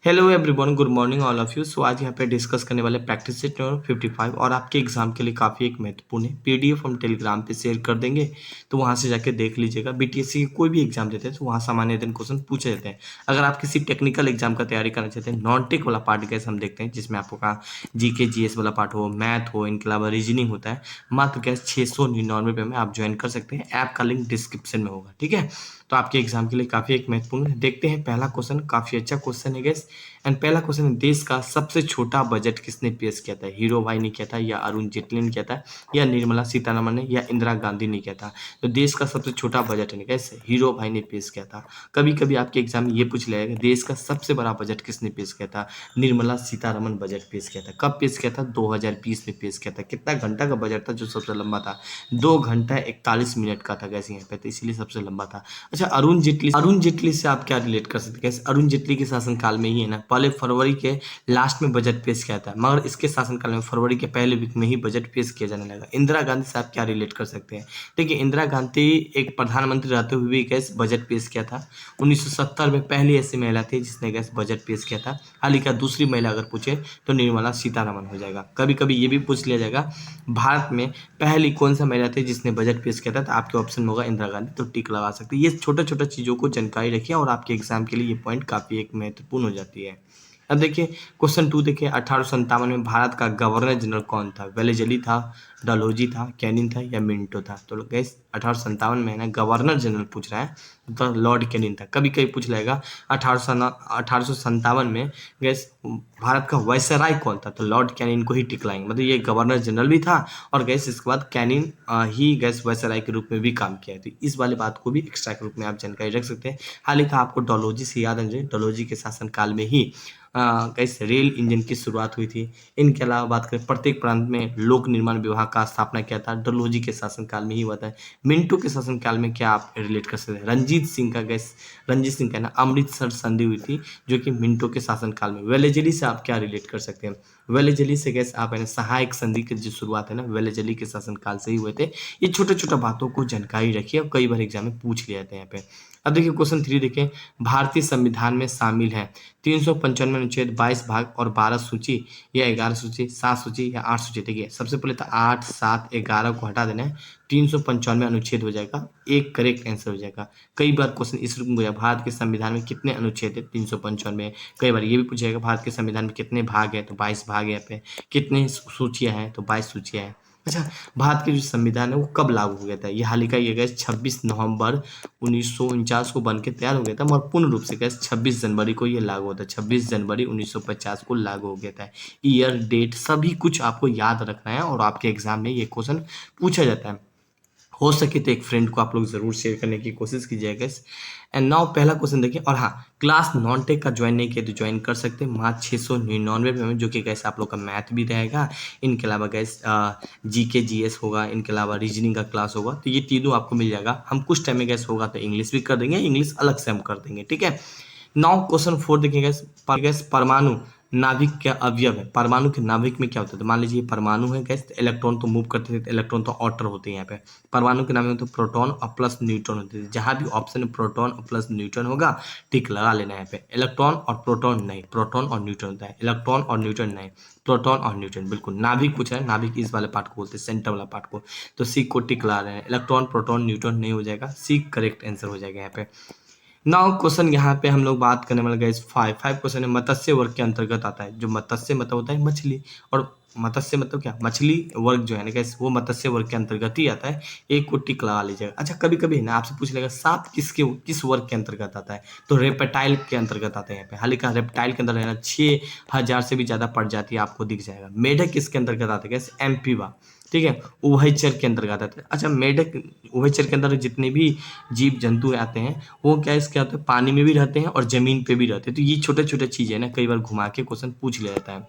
Hello everyone, good morning all of you. So आज यहाँ पे डिस्कस करने वाले प्रैक्टिस सेट नंबर 55 और आपके एग्जाम के लिए काफ़ी एक महत्वपूर्ण है। पीडीएफ हम टेलीग्राम पे शेयर कर देंगे, तो वहाँ से जाके देख लीजिएगा। बीटीएससी की कोई भी एग्जाम देते हैं तो वहाँ सामान्य अध्ययन क्वेश्चन पूछे जाते हैं। अगर आप किसी टेक्निकल एग्जाम का तैयारी करना चाहते हैं, नॉन टेक वाला पार्ट कैसे हम देखते हैं, जिसमें आपको कहा जीके जीएस वाला पार्ट हो, मैथ हो, इनके अलावा रीजनिंग होता है। मात्र गैस 699 में आप ज्वाइन कर सकते हैं। ऐप का लिंक डिस्क्रिप्शन में होगा, ठीक है। तो आपके एग्जाम के लिए काफ़ी एक महत्वपूर्ण है। देखते हैं पहला क्वेश्चन, काफ़ी अच्छा क्वेश्चन है गैस। एंड पहला क्वेश्चन है, देश का सबसे छोटा बजट किसने पेश किया था? हीरो भाई ने किया था, या अरुण जेटली ने किया था, या निर्मला सीतारमण ने, या इंदिरा गांधी ने किया था? तो देश का सबसे छोटा बजट है कैसे हीरो भाई ने पेश किया था। कभी कभी आपके एग्जाम में ये पूछ लिया जाएगा, देश का सबसे बड़ा बजट किसने पेश किया था? निर्मला सीतारमण बजट पेश किया था। कब पेश किया था? 2020 में पेश किया था। कितना घंटा का बजट था जो सबसे लंबा था? 2 घंटा 41 मिनट का था गैस यहाँ पे, तो इसीलिए सबसे लंबा था। अच्छा, अरुण जेटली से आप क्या रिलेट कर सकते हैं? अरुण जेटली के शासनकाल में ही है ना, पहले फरवरी के लास्ट में बजट पेश किया था, मगर इसके शासनकाल में फरवरी के पहले वीक में ही बजट पेश किया जाने लगा। इंदिरा गांधी से आप क्या रिलेट कर सकते हैं? देखिए, इंदिरा गांधी एक प्रधानमंत्री रहते हुए भी गैस बजट पेश किया था। 1970 में पहली ऐसी महिला थी जिसने गैस बजट पेश किया था। हाल ही का दूसरी महिला अगर पूछे तो निर्मला सीतारमण हो जाएगा। कभी कभी ये भी पूछ लिया जाएगा, भारत में पहली कौन सा महिला थी जिसने बजट पेश किया था? तो आपके ऑप्शन में होगा इंदिरा गांधी, तो टिक लगा सकते हैं। ये छोटा छोटा चीज़ों को जानकारी रखिए और आपके एग्जाम के लिए ये पॉइंट काफ़ी एक महत्वपूर्ण हो जाती है। अब देखिए क्वेश्चन 2, देखिए 1857 में भारत का गवर्नर जनरल कौन था? वेलेजली था, डलहौजी था, कैनिंग था, या मिंटो था? तो गैस 1857 में है ना गवर्नर जनरल पूछ रहा है, तो लॉर्ड कैनिंग था। कभी कभी पूछ लेगा 1857 में गैस भारत का वायसराय कौन था? तो लॉर्ड कैनिंग को ही टिक लाएंगे, मतलब ये गवर्नर जनरल भी था और गैस इसके बाद कैनिंग ही गैस वायसराय के रूप में भी काम किया है। तो इस वाली बात को भी एक्स्ट्रा के रूप में आप जानकारी रख सकते हैं। हाल ही का आपको डलहौजी से याद है, डलहौजी के शासनकाल में ही कैसे रेल इंजन की शुरुआत हुई थी। इनके अलावा बात करें, प्रत्येक प्रांत में लोक निर्माण विभाग का स्थापना किया था, डलहौजी के शासनकाल में ही हुआ था। मिंटो के शासनकाल में क्या आप रिलेट कर सकते हैं? रंजीत सिंह का ना अमृतसर संधि हुई थी, जो कि मिंटो के शासनकाल में। वेलेजली से आप क्या रिलेट कर सकते हैं? वेलेजली से गैस आप है ना सहायक संधि की जो शुरुआत है ना, वेलेजली के शासनकाल से ही हुए थे। ये छोटे छोटे बातों को जानकारी रखिए और कई बार एग्जाम में पूछ लिया जाते हैं यहाँ पे। अब देखिए क्वेश्चन 3, देखिए भारतीय संविधान में शामिल है 395 अनुच्छेद, 22 भाग और 12 सूची, या 11 सूची, 7 सूची, या 8 सूची? देखिए सबसे पहले तो 8, 7, 11 को हटा देना है, 395 अनुच्छेद हो जाएगा, एक करेक्ट आंसर हो जाएगा। कई बार क्वेश्चन इस रूप में पूछा, भारत के संविधान में कितने अनुच्छेद है? 395। कई बार ये भी पूछेगा भारत के संविधान में कितने भाग है? तो 22 भाग है यहाँ पे। कितने सूचियाँ हैं? तो 22 सूचियाँ हैं। अच्छा, भारत के जो संविधान है वो कब लागू हो गया था? ये हाल ही का ये गया 26 नवंबर 1949 को बन के तैयार हो गया था, मगर पूर्ण रूप से गया 26 जनवरी को ये लागू होता है। 26 जनवरी 1950 को लागू हो गया था। ईयर, डेट सभी कुछ आपको याद रखना है और आपके एग्जाम में ये क्वेश्चन पूछा जाता है। हो सके तो एक फ्रेंड को आप लोग जरूर शेयर करने की कोशिश कीजिएगा। एंड नाउ पहला क्वेश्चन देखिए, और हाँ, क्लास नॉन टेक का ज्वाइन नहीं किया तो ज्वाइन कर सकते हैं मात्र 699 में, जो कि गैस आप लोग का मैथ भी रहेगा, इनके अलावा गैस जीके जीएस होगा, इनके अलावा रीजनिंग का क्लास होगा। तो ये तीनों आपको मिल जाएगा। हम कुछ टाइम में गैस होगा तो इंग्लिश भी कर देंगे, इंग्लिश अलग से हम कर देंगे, ठीक है। नाउ क्वेश्चन 4 देखिए गैस परमाणु नाभिक क्या अवयव है? परमाणु के नाभिक में क्या होता है? तो मान लीजिए परमाणु है गैस, तो इलेक्ट्रॉन तो मूव करते थे, तो इलेक्ट्रॉन तो आउटर होते हैं यहाँ पे। परमाणु के नाभिक में तो प्रोटॉन और प्लस न्यूट्रॉन होते थे। जहां भी ऑप्शन में प्रोटॉन और प्लस न्यूट्रॉन होगा टिक लगा लेना है यहाँ पे। इलेक्ट्रॉन और प्रोटॉन नहीं, प्रोटॉन और न्यूट्रॉन होता है। इलेक्ट्रॉन और न्यूट्रॉन नहीं, प्रोटॉन और न्यूट्रॉन। बिल्कुल नाभिक पूछ रहा है, नाभिक इस वाले पार्ट को बोलते हैं, सेंटर वाला पार्ट को। तो सी को टिक लगा रहे हैं। इलेक्ट्रॉन, प्रोटॉन, न्यूट्रॉन नहीं हो जाएगा, सी करेक्ट आंसर हो जाएगा यहाँ पे। नाउ क्वेश्चन यहाँ पे हम लोग बात करने वाले गाइस 5 क्वेश्चन है, मत्स्य वर्ग के अंतर्गत आता है। जो मत्स्य मतलब होता है मछली, और मत्स्य मतलब क्या? मछली वर्ग जो है ना गाइस, वो मत्स्य वर्ग के अंतर्गत ही आता है। एक को टिक लगा लीजिएगा। अच्छा, कभी कभी ना आपसे पूछ लेगा सांप किस वर्ग के अंतर्गत आता है? तो रेप्टाइल के अंतर्गत आता है यहाँ पे। हाल ही का रेप्टाइल के अंदर है ना 6000 से भी ज्यादा प्रजाति आपको दिख जाएगा। मेढक किसके अंतर्गत आता है गाइस? एम्फीबा, ठीक है, उभयचर के अंतर्गत आता है। अच्छा, मेढक उभयचर के अंदर जितने भी जीव जंतु आते हैं वो क्या होता है, पानी में भी रहते हैं और जमीन पे भी रहते हैं। तो ये छोटे छोटे चीजें ना कई बार घुमा के क्वेश्चन पूछ लिया जाता है।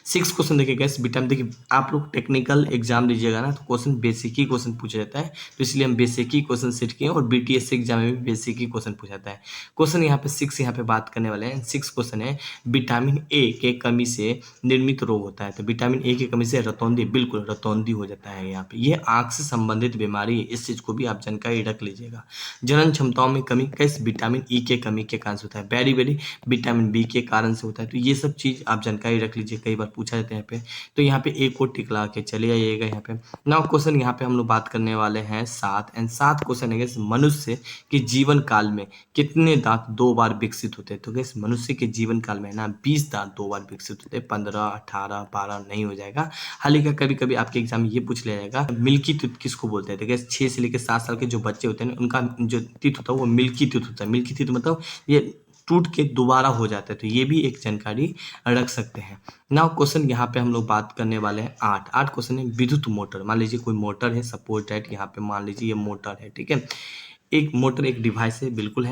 सिक्स क्वेश्चन देखिए गैस बीटा में, देखिए आप लोग टेक्निकल एग्जाम दीजिएगा ना तो क्वेश्चन बेसिक ही क्वेश्चन पूछा जाता है, तो इसलिए हम बेसिक ही क्वेश्चन सेट किए और बीटीएस एग्जाम में भी बेसिक ही क्वेश्चन पूछा जाता है। क्वेश्चन यहाँ पे सिक्स यहाँ पे बात करने वाले हैं। सिक्स क्वेश्चन है, विटामिन ए के कमी से निर्मित रोग होता है। तो विटामिन ए की कमी से रतौंधी, बिल्कुल रतौंधी हो जाता है यहाँ पे, ये आंख से संबंधित बीमारी है, इस चीज को भी आप जानकारी रख लीजिएगा। जनन क्षमताओं में कमी कैसे, विटामिन ई के कमी के कारण से होता है। बेरी बेरी विटामिन बी के कारण से होता है। तो ये सब चीज आप जानकारी रख लीजिए, कई बार पूछा जाता है यहाँ पे। तो यहाँ पे एक को टिक लगा के चले आइएगा यहाँ पे। नाउ क्वेश्चन यहाँ पे हम लोग बात करने वाले हैं सात, एंड सात क्वेश्चन है मनुष्य के जीवन काल में कितने दांत 2 बार विकसित होते हैं। तो गैस मनुष्य के जीवन काल में ना 20 दांत 2 बार विकसित होते हैं, 15, 18, 12 नहीं हो जाएगा। हालांकि कभी कभी आपके एग्जाम में ये पूछ लिया जाएगा मिल्की टूथ किसको बोलते हैं। तो गैस 6 से लेकर 7 साल के जो बच्चे होते हैं उनका जो टीथ होता है वो मिल्की टूथ होता है। मिल्की टूथ मतलब ये टूट के दोबारा हो जाता है, तो ये भी एक जानकारी रख सकते हैं। नाउ क्वेश्चन यहाँ पे हम लोग बात करने वाले हैं आठ क्वेश्चन है विद्युत मोटर। मान लीजिए कोई मोटर है, सपोज दैट यहाँ पे मान लीजिए ये मोटर है, ठीक है। एक मोटर एक डिवाइस है, बिल्कुल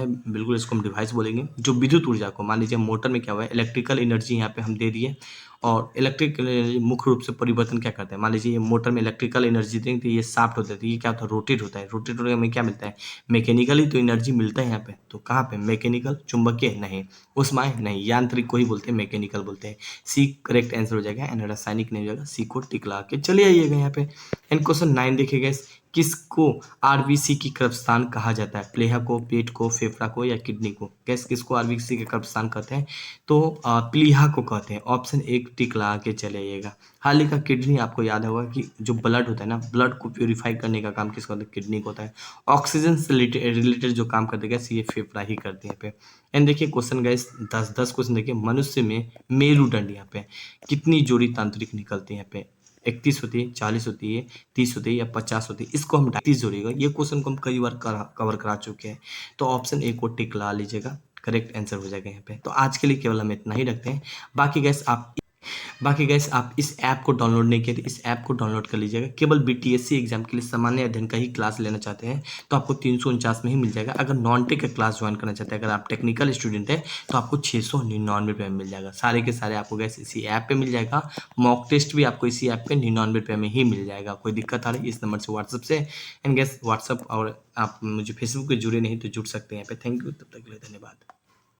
इसको हम डिवाइस बोलेंगे, जो विद्युत ऊर्जा को, मान लीजिए मोटर में क्या हुआ है, इलेक्ट्रिकल एनर्जी यहाँ पे हम दे दिए, और इलेक्ट्रिकल एनर्जी मुख्य रूप से परिवर्तन क्या करता है। मान लीजिए ये मोटर में इलेक्ट्रिकल एनर्जी देंगे तो ये शाफ्ट होता है, तो ये क्या होता है, रोटेट होता है। रोटेट होने में क्या मिलता है, मैकेनिकली तो एनर्जी मिलता है यहाँ पे। तो कहाँ पे, मैकेनिकल, चुंबकीय नहीं, उष्माय नहीं, यांत्रिक को ही बोलते हैं, मैकेनिकल बोलते हैं। सी करेक्ट आंसर हो जाएगा, एंड रासायनिक नहीं हो जाएगा। सी को टिक लगा के चले आइएगा यहाँ पे। एंड क्वेश्चन 9 देखिएगा, किसको आरबीसी की कब्रस्तान कहा जाता है, प्लेहा को, पेट को, फेफड़ा को या किडनी को। गैस किसको आरबीसी के कब्रस्तान कहते हैं, तो प्लीहा को कहते हैं। ऑप्शन एक टिक लगा के चले आइएगा। हाल ही का किडनी आपको याद होगा कि जो ब्लड होता है ना, ब्लड को प्योरीफाई करने का काम किसका होता है, किडनी को होता है। ऑक्सीजन से रिलेटेड जो काम करते हैं ये फेफड़ा ही करते हैं पे। एंड देखिए क्वेश्चन गैस 10 क्वेश्चन देखिए, मनुष्य में मेरुदंड यहाँ पे कितनी जोड़ी तांत्रिक निकलती है यहाँ पे, 31 होती है, 40 होती है, 30 होती है या 50 होती है। इसको हम 30 जोड़ेगा, ये क्वेश्चन को हम कई बार कवर करा चुके हैं। तो ऑप्शन ए को टिक ला लीजिएगा, करेक्ट आंसर हो जाएगा यहाँ पे। तो आज के लिए केवल हम इतना ही रखते हैं। बाकी गैस आप इस ऐप को डाउनलोड नहीं किए तो इस ऐप को डाउनलोड कर लीजिएगा। केवल बीटीएससी एग्जाम के लिए सामान्य अध्ययन का ही क्लास लेना चाहते हैं तो आपको 349 में ही मिल जाएगा। अगर नॉन टेक का क्लास ज्वाइन करना चाहते हैं, अगर आप टेक्निकल स्टूडेंट है तो आपको 699 में मिल जाएगा। सारे के सारे आपको गैस इसी ऐप पे मिल जाएगा। मॉक टेस्ट भी आपको इसी ऐप पे 99 में ही मिल जाएगा। कोई दिक्कत आ रही है इस नंबर से व्हाट्सअप से, एंड गैस व्हाट्सअप, और आप मुझे फेसबुक पे जुड़े नहीं तो जुड़ सकते हैं यहाँ पे। थैंक यू, तब तक के लिए धन्यवाद।